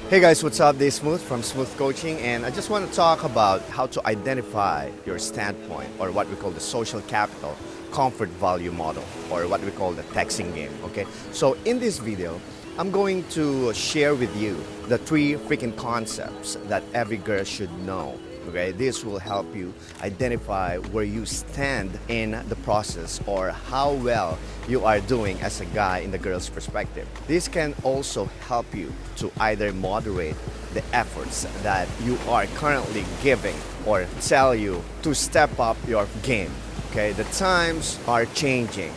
Hey guys, what's up? This is Smooth from Smooth Coaching, and I just want to talk about how to identify your standpoint, or what we call the social capital comfort value model, or what we call the texting game. Okay, so in this video, I'm going to share with you the three freaking concepts that every girl should know. Okay, this will help you identify where you stand in the process, or how well you are doing as a guy in the girl's perspective. This can also help you to either moderate the efforts that you are currently giving, or tell you to step up your game. Okay, the times are changing,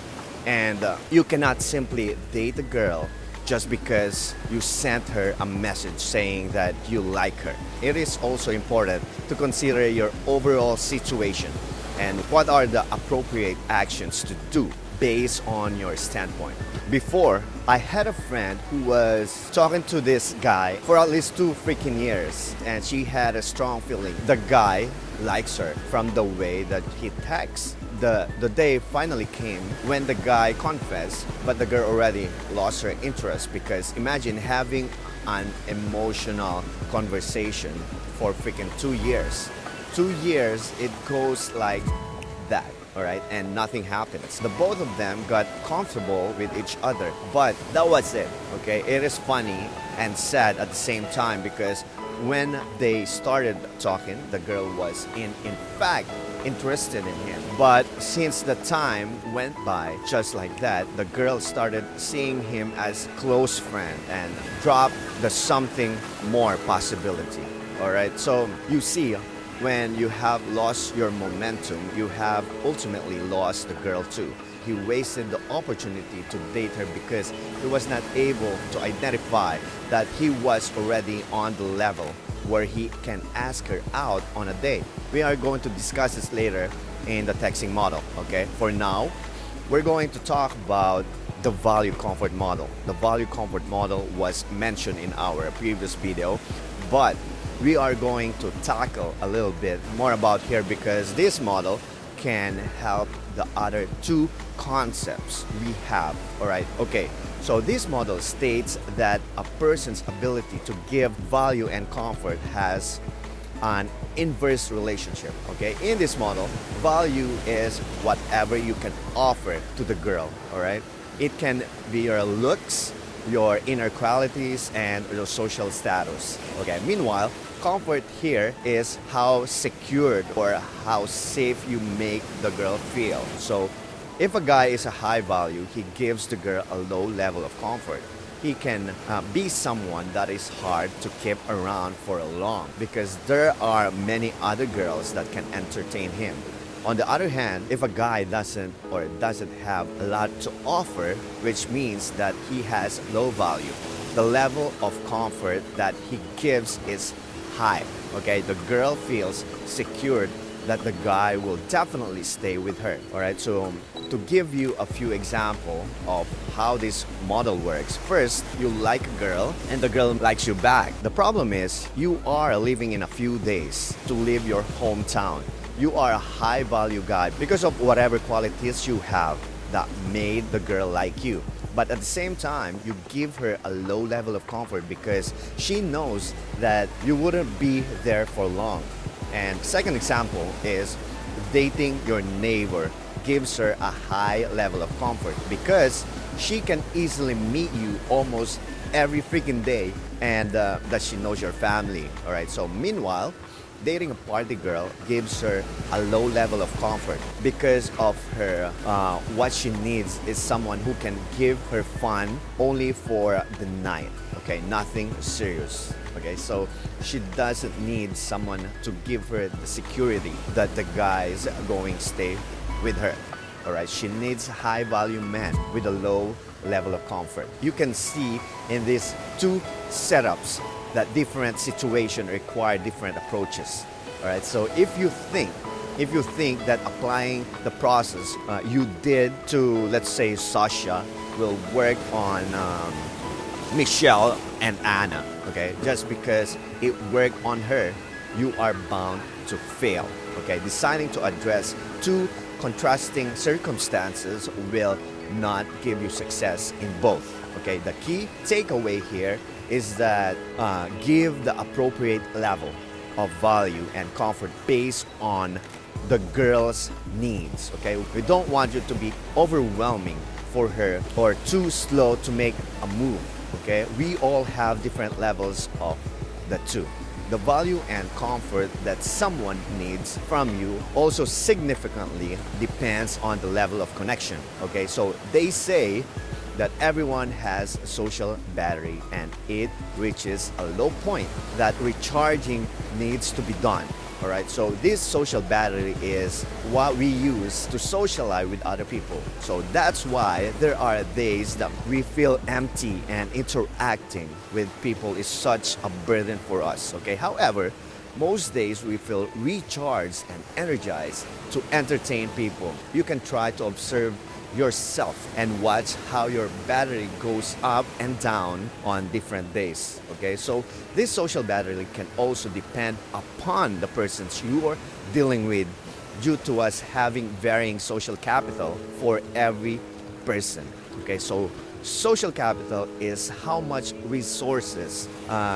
and you cannot simply date a girl just because you sent her a message saying that you like her. It is also important to consider your overall situation and what are the appropriate actions to do based on your standpoint. Before, I had a friend who was talking to this guy for at least 2 freaking years, and she had a strong feeling the guy likes her from the way that he texts. The day finally came when the guy confessed, but the girl already lost her interest, because imagine having an emotional conversation for freaking 2 years. 2 years, it goes like that. All right, and nothing happens. The both of them got comfortable with each other, but that was it. Okay, it is funny and sad at the same time, because when they started talking, the girl was in fact interested in him. But since the time went by just like that, the girl started seeing him as close friend and dropped the something more possibility. All right, so you see, when you have lost your momentum, you have ultimately lost the girl too. He wasted the opportunity to date her because he was not able to identify that he was already on the level where he can ask her out on a date. We are going to discuss this later in the texting model, okay? For now, we're going to talk about the value comfort model. The value comfort model was mentioned in our previous video, but we are going to tackle a little bit more about here, because this model can help the other two concepts we have. All right, okay, so this model states that a person's ability to give value and comfort has an inverse relationship. Okay, in this model, value is whatever you can offer to the girl. All right, it can be your looks, your inner qualities, and your social status. Okay, meanwhile, comfort here is how secured or how safe you make the girl feel. So if a guy is a high value, he gives the girl a low level of comfort. He can be someone that is hard to keep around for long, because there are many other girls that can entertain him. On the other hand, if a guy doesn't have a lot to offer, which means that he has low value, the level of comfort that he gives is high. Okay, the girl feels secured that the guy will definitely stay with her. All right, so to give you a few examples of how this model works, first, you like a girl and the girl likes you back. The problem is you are leaving in a few days to leave your hometown. You are a high value guy because of whatever qualities you have that made the girl like you. But at the same time, you give her a low level of comfort because she knows that you wouldn't be there for long. And second example is dating your neighbor gives her a high level of comfort because she can easily meet you almost every freaking day, and that she knows your family. All right, so meanwhile, dating a party girl gives her a low level of comfort because of her what she needs is someone who can give her fun only for the night. Okay, nothing serious. Okay, so she doesn't need someone to give her the security that the guys are going to stay with her. All right, she needs high value men with a low level of comfort. You can see in these two setups that different situations require different approaches. All right, so if you think that applying the process you did to, let's say, Sasha will work on Michelle and Anna, okay, just because it worked on her, you are bound to fail. Okay, deciding to address two contrasting circumstances will not give you success in both. Okay, the key takeaway here is that give the appropriate level of value and comfort based on the girl's needs. Okay, we don't want you to be overwhelming for her or too slow to make a move. Okay, we all have different levels of the two. The value and comfort that someone needs from you also significantly depends on the level of connection. Okay, so they say that everyone has a social battery and it reaches a low point that recharging needs to be done. All right, so this social battery is what we use to socialize with other people. So that's why there are days that we feel empty and interacting with people is such a burden for us. Okay, however, most days we feel recharged and energized to entertain people. You can try to observe yourself and watch how your battery goes up and down on different days. Okay, so this social battery can also depend upon the persons you are dealing with due to us having varying social capital for every person. Okay, so social capital is how much resources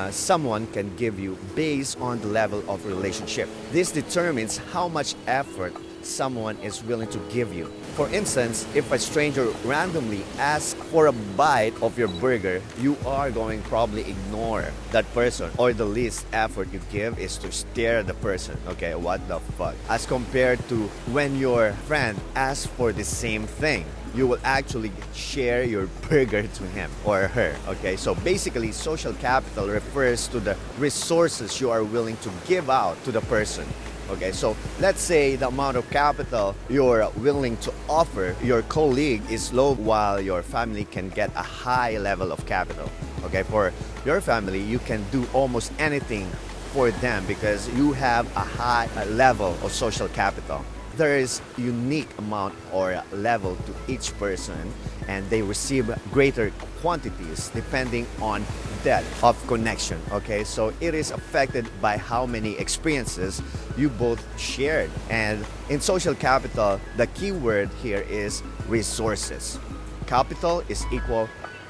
someone can give you based on the level of relationship. This determines how much effort someone is willing to give you. For instance, if a stranger randomly asks for a bite of your burger, you are going to probably ignore that person, or the least effort you give is to stare at the person. Okay, what the fuck? As compared to when your friend asks for the same thing, you will actually share your burger to him or her. Okay, so basically social capital refers to the resources you are willing to give out to the person. Okay, so let's say the amount of capital you're willing to offer your colleague is low while your family can get a high level of capital. Okay, for your family, you can do almost anything for them because you have a high level of social capital. There is unique amount or level to each person and they receive greater quantities depending on depth of connection. Okay, so it is affected by how many experiences you both shared. And in social capital, the key word here is resources. Capital is equal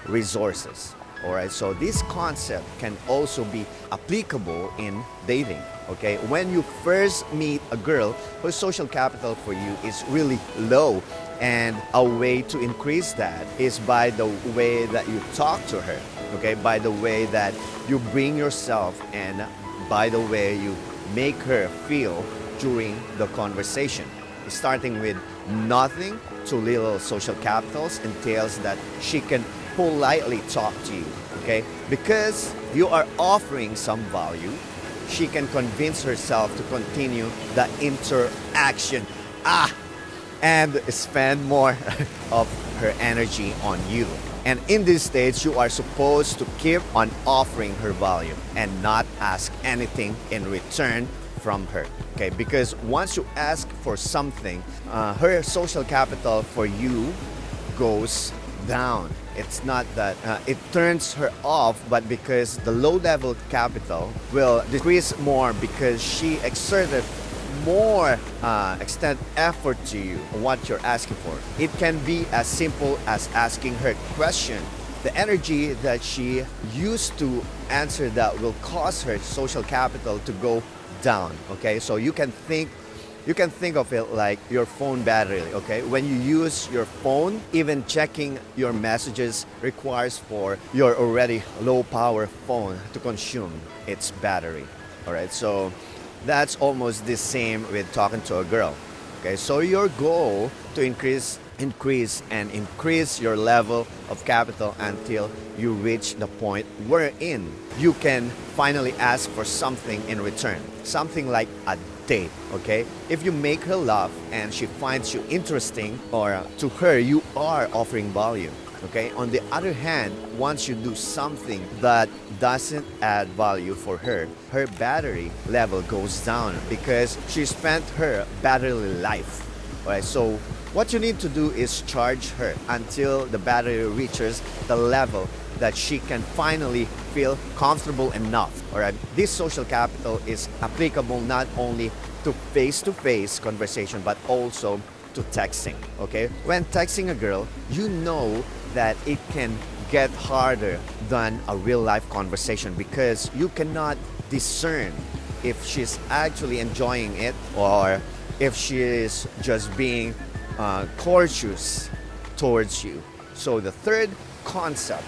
resources. All right, so this concept can also be applicable in dating. Okay, when you first meet a girl whose social capital for you is really low, and a way to increase that is by the way that you talk to her. Okay, by the way that you bring yourself and by the way you make her feel during the conversation. Starting with nothing to little social capitals entails that she can politely talk to you, okay? Because you are offering some value, she can convince herself to continue the interaction and spend more of her energy on you. And in this stage, you are supposed to keep on offering her value and not ask anything in return from her. Okay, because once you ask for something, her social capital for you goes down. It's not that it turns her off, but because the low level capital will decrease more because she exerted more extend effort to you what you're asking for. It can be as simple as asking her question. The energy that she used to answer that will cause her social capital to go down. Okay, so you can think of it like your phone battery. Okay, when you use your phone, even checking your messages requires for your already low power phone to consume its battery. All right, so that's almost the same with talking to a girl. Okay, so your goal to increase your level of capital until you reach the point wherein you can finally ask for something in return. Something like a date, okay? If you make her laugh and she finds you interesting, or to her you are offering value. Okay, on the other hand, once you do something that doesn't add value for her, her battery level goes down because she spent her battery life. Alright, so what you need to do is charge her until the battery reaches the level that she can finally feel comfortable enough. Alright, this social capital is applicable not only to face-to-face conversation but also to texting. Okay, when texting a girl, you know that it can get harder than a real life conversation because you cannot discern if she's actually enjoying it or if she is just being courteous towards you. So the third concept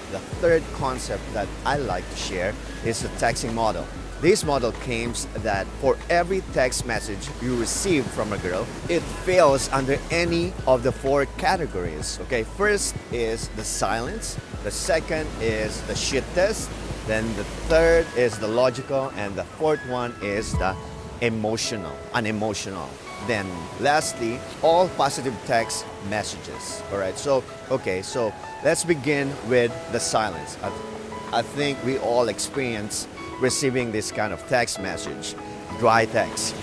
that I like to share is the texting model. This model claims that for every text message you receive from a girl, it fails under any of the four categories. Okay, first is the silence, the second is the shit test, then the third is the logical, and the fourth one is the unemotional. Then lastly, all positive text messages. All right, so let's begin with the silence. I think we all experience receiving this kind of text message, dry text,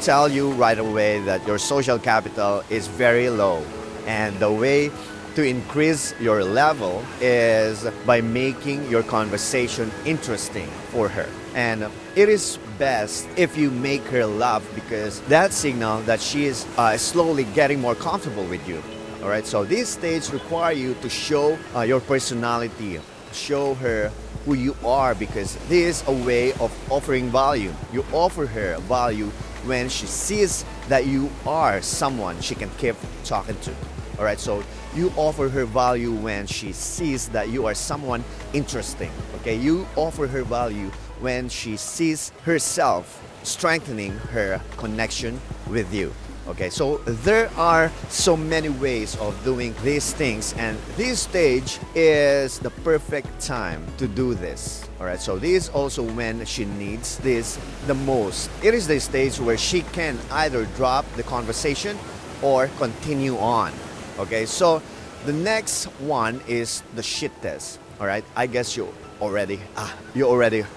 tell you right away that your social capital is very low, and the way to increase your level is by making your conversation interesting for her. And it is best if you make her laugh because that signal that she is slowly getting more comfortable with you. All right, so this stage require you to show your personality, show her who you are, because this is a way of offering value. You offer her value when she sees that you are someone she can keep talking to. All right, so you offer her value when she sees that you are someone interesting. Okay, you offer her value when she sees herself strengthening her connection with you. Okay, so there are so many ways of doing these things, and this stage is the perfect time to do this. All right, so this is also when she needs this the most. It is the stage where she can either drop the conversation or continue on. Okay, so the next one is the shit test. All right, I guess you already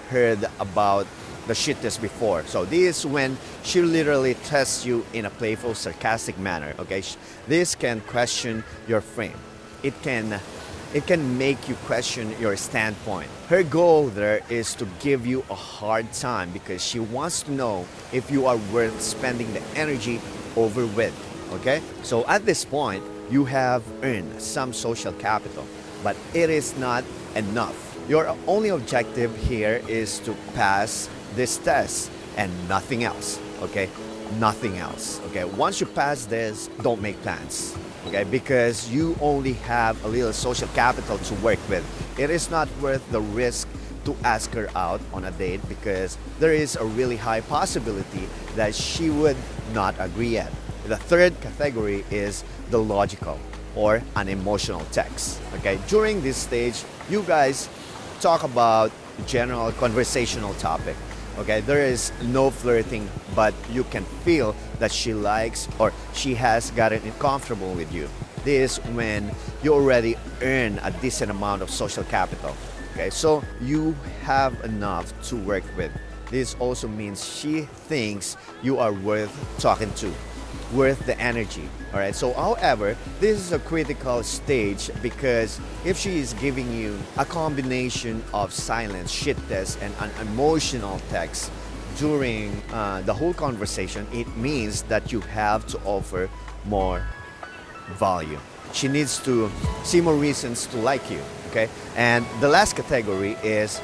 heard about the shit test before. So this is when she literally tests you in a playful, sarcastic manner. Okay, this can question your frame. It can make you question your standpoint. Her goal there is to give you a hard time because she wants to know if you are worth spending the energy over with. Okay, so at this point you have earned some social capital, but it is not enough. Your only objective here is to pass this test and nothing else. Okay, nothing else. Okay, once you pass this, don't make plans. Okay, because you only have a little social capital to work with. It is not worth the risk to ask her out on a date because there is a really high possibility that she would not agree yet. The third category is the logical or unemotional text. Okay, during this stage, you guys talk about general conversational topic. Okay, there is no flirting, but you can feel that she likes or she has gotten comfortable with you. This is when you already earn a decent amount of social capital. Okay, so you have enough to work with. This also means she thinks you are worth talking to, worth the energy. All right, so however, this is a critical stage because if she is giving you a combination of silence, shit test, and an emotional text during the whole conversation, it means that you have to offer more value. She needs to see more reasons to like you. Okay, and the last category is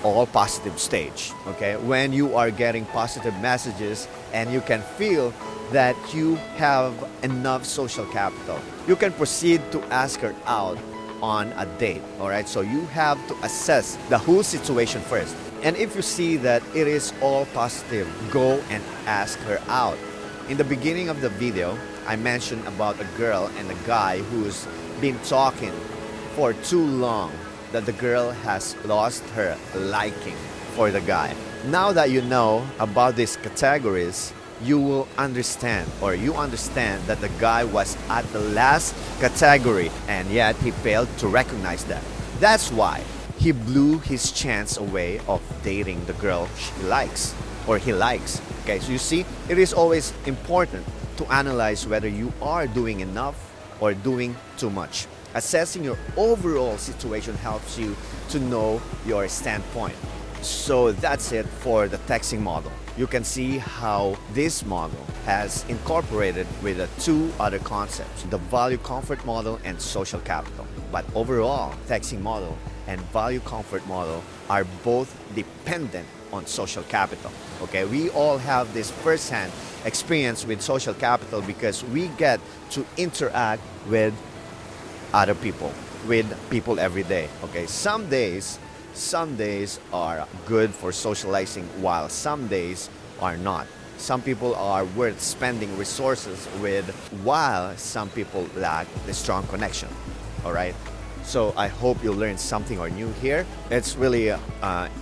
all positive stage. Okay, when you are getting positive messages and you can feel that you have enough social capital, you can proceed to ask her out on a date. All right, so you have to assess the whole situation first, and if you see that it is all positive, go and ask her out. In the beginning of the video, I mentioned about a girl and a guy who's been talking for too long that the girl has lost her liking for the guy. Now that you know about these categories, you will understand, or you understand, that the guy was at the last category and yet he failed to recognize that. That's why he blew his chance away of dating the girl she likes or he likes. Okay, so you see, it is always important to analyze whether you are doing enough or doing too much. Assessing your overall situation helps you to know your standpoint. So that's it for the texting model. You can see how this model has incorporated with the two other concepts, the value comfort model and social capital. But overall, texting model and value comfort model are both dependent on social capital. Okay, we all have this first-hand experience with social capital because we get to interact with other people, with people every day. Okay, some days are good for socializing while some days are not. Some people are worth spending resources with while some people lack the strong connection. All right. So I hope you learned something or new here. It's really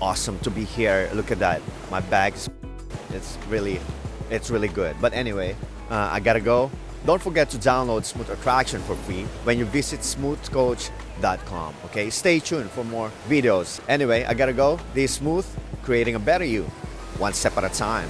awesome to be here. Look at that. My bag is it's really good. But anyway, I gotta go. Don't forget to download Smooth Attraction for free when you visit smoothcoach.com. Okay, stay tuned for more videos. Anyway, I gotta go. This is Smooth, creating a better you, one step at a time.